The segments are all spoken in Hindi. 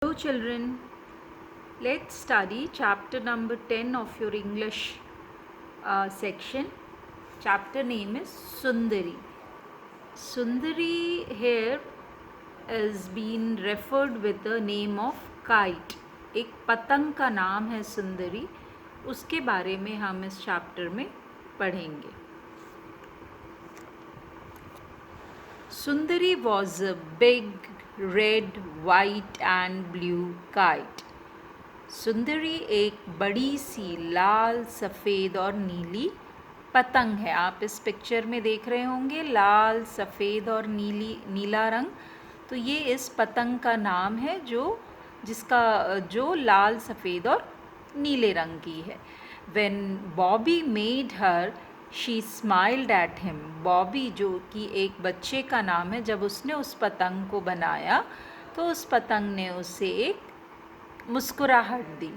Hello children, let's study chapter number 10 of your English section. Chapter name is Sundari. Sundari here is being referred with the name of kite. एक पतंग का नाम है सुंदरी, उसके बारे में हम इस चैप्टर में पढ़ेंगे. Sundari was a big red, white and blue kite. सुंदरी एक बड़ी सी लाल, सफ़ेद और नीली पतंग है. आप इस पिक्चर में देख रहे होंगे लाल, सफ़ेद और नीला रंग. तो ये इस पतंग का नाम है जो लाल, सफ़ेद और नीले रंग की है. When Bobby made her, she smiled at him. Bobby जो कि एक बच्चे का नाम है, जब उसने उस पतंग को बनाया तो उस पतंग ने उसे एक मुस्कुराहट दी.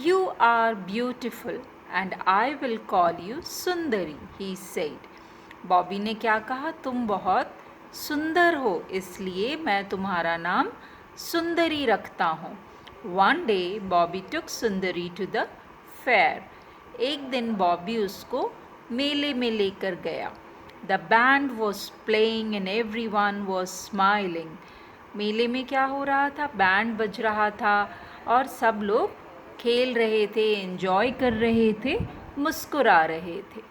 You are beautiful and I will call you Sundari, he said. Bobby ने क्या कहा? तुम बहुत सुंदर हो, इसलिए मैं तुम्हारा नाम सुंदरी रखता हूँ. One day Bobby took Sundari to the fair. एक दिन बॉबी उसको मेले में लेकर गया. The band was playing and everyone was smiling. मेले में क्या हो रहा था? बैंड बज रहा था और सब लोग खेल रहे थे, एंजॉय कर रहे थे, मुस्कुरा रहे थे.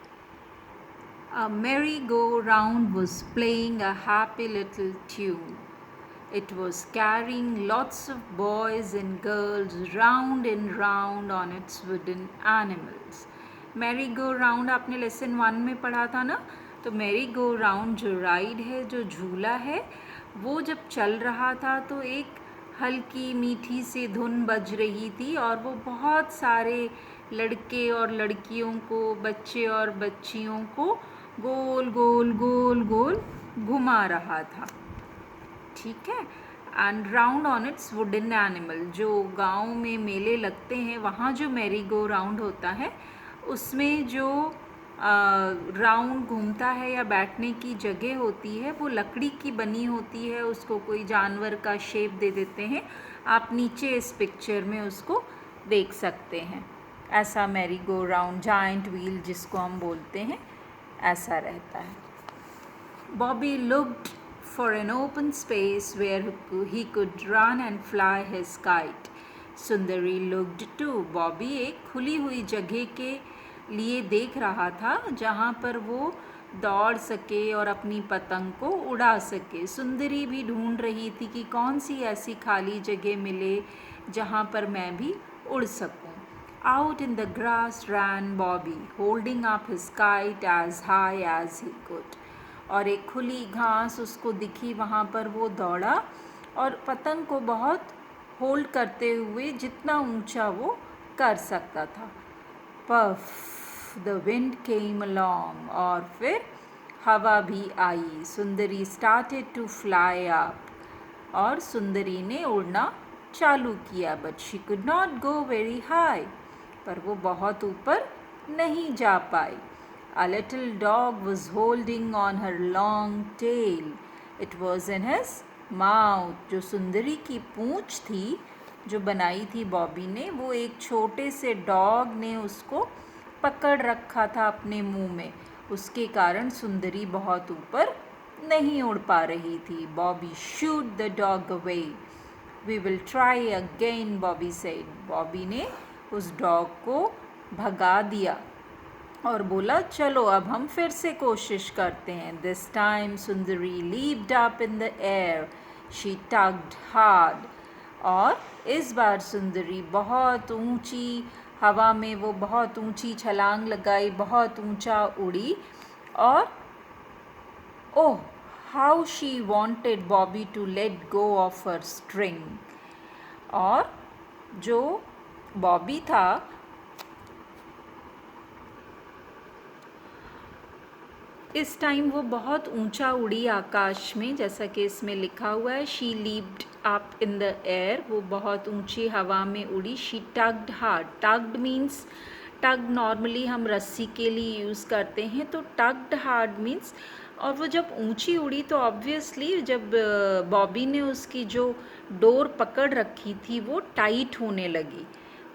A merry-go-round was playing a happy little tune. It was carrying lots of boys and girls round and round on its wooden animals. merry-go-round आपने लेसन 1 में पढ़ा था ना. तो merry-go-round जो राइड है, जो झूला है, वो जब चल रहा था तो एक हल्की मीठी सी धुन बज रही थी और वो बहुत सारे लड़के और लड़कियों को, बच्चे और बच्चियों को गोल गोल गोल गोल घुमा रहा था. ठीक है. And round on it's wooden animal. जो गांव में मेले लगते हैं वहाँ जो मैरी गो राउंड होता है उसमें जो राउंड घूमता है या बैठने की जगह होती है वो लकड़ी की बनी होती है. उसको कोई जानवर का शेप दे देते हैं. आप नीचे इस पिक्चर में उसको देख सकते हैं. ऐसा merry go round, giant wheel जिसको हम बोलते हैं, ऐसा रहता है. Bobby looked for an open space where he could run and fly his kite. Sundari looked too. Bobby एक खुली हुई जगह के लिए देख रहा था जहाँ पर वो दौड़ सके और अपनी पतंग को उड़ा सके. सुंदरी भी ढूंढ रही थी कि कौन सी ऐसी खाली जगह मिले जहाँ पर मैं भी उड़ सकूं. Out in the grass ran Bobby, holding up his kite as high as he could. और एक खुली घास उसको दिखी, वहाँ पर वो दौड़ा और पतंग को बहुत होल्ड करते हुए जितना ऊंचा वो कर सकता था. Puff the wind came along. और फिर हवा भी आई. सुंदरी स्टार्टेड टू फ्लाई अप. और सुंदरी ने उड़ना चालू किया. But she could not go very high. पर वो बहुत ऊपर नहीं जा पाई. A little dog was holding on her long tail. It was in his mouth. जो सुंदरी की पूंछ थी, जो बनाई थी बॉबी ने, वो एक छोटे से डॉग ने उसको पकड़ रखा था अपने मुंह में. उसके कारण सुंदरी बहुत ऊपर नहीं उड़ पा रही थी. Bobby shooed the dog away. We will try again, Bobby said. Bobby ने उस डॉग को भगा दिया और बोला चलो अब हम फिर से कोशिश करते हैं. This time Sundari leaped up in the air. She tugged hard. और इस बार सुंदरी बहुत ऊंची हवा में वो बहुत ऊंची छलांग लगाई, बहुत ऊंचा उड़ी. और oh, how she wanted Bobby to let go of her string. और जो बॉबी था इस टाइम वो बहुत ऊंचा उड़ी आकाश में, जैसा कि इसमें लिखा हुआ है. She leaped up in the air. वो बहुत ऊंची हवा में उड़ी. She tugged hard. Tugged means, tug normally हम रस्सी के लिए यूज़ करते हैं, तो टग्ड हार्ड मीन्स और वो जब ऊंची उड़ी तो ऑब्वियसली जब बॉबी ने उसकी जो डोर पकड़ रखी थी वो टाइट होने लगी,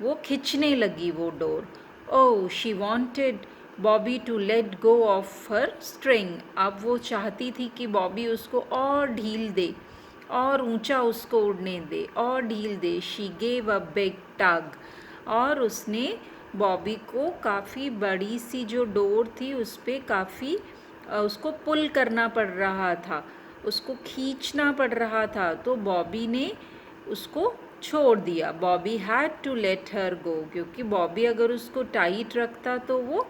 वो खिंचने लगी वो डोर। Oh she wanted Bobby to let go of her string. अब वो चाहती थी कि बॉबी उसको और ढील दे, और ऊंचा उसको उड़ने दे, और ढील दे। शी गेव अ बिग टग, और उसने बॉबी को काफ़ी बड़ी सी जो डोर थी उस पर काफ़ी उसको पुल करना पड़ रहा था, उसको खींचना पड़ रहा था। तो बॉबी ने उसको छोड़ दिया। Bobby had to let her go, क्योंकि बॉबी अगर उसको टाइट रखता तो वो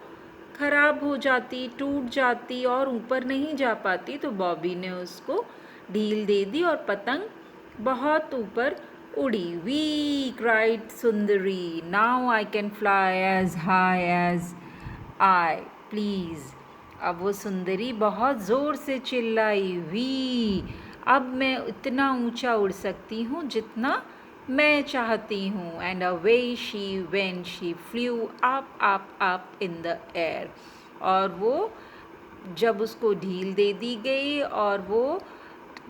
खराब हो जाती, टूट जाती और ऊपर नहीं जा पाती। तो बॉबी ने उसको ढील दे दी और पतंग बहुत ऊपर उड़ी। We cried Sundari, now I can fly as high as I please. अब वो सुंदरी बहुत ज़ोर से चिल्लाई, वी, अब मैं इतना ऊंचा उड़ सकती हूँ जितना मैं चाहती हूँ। And away she went, she flu up up up in the air. और वो जब उसको ढील दे दी गई और वो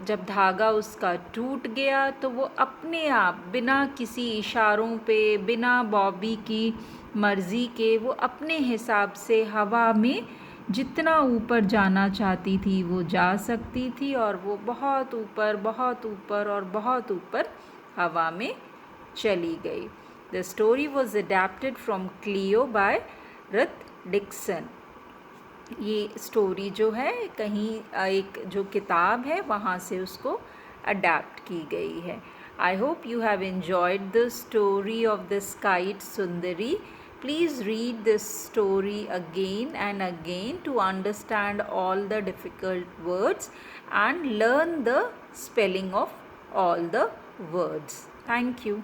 जब धागा उसका टूट गया तो वो अपने आप बिना किसी इशारों पे, बिना बॉबी की मर्ज़ी के, वो अपने हिसाब से हवा में जितना ऊपर जाना चाहती थी वो जा सकती थी। और वो बहुत ऊपर, बहुत ऊपर और बहुत ऊपर हवा में चली गई। The story was adapted from Cleo by Ruth Dixon. ये स्टोरी जो है कहीं एक जो किताब है वहाँ से उसको अडेप्ट की गई है। I hope you have enjoyed the story of this kite Sundari. Please read this story again and again to understand all the difficult words and learn the spelling of all the words. Thank you.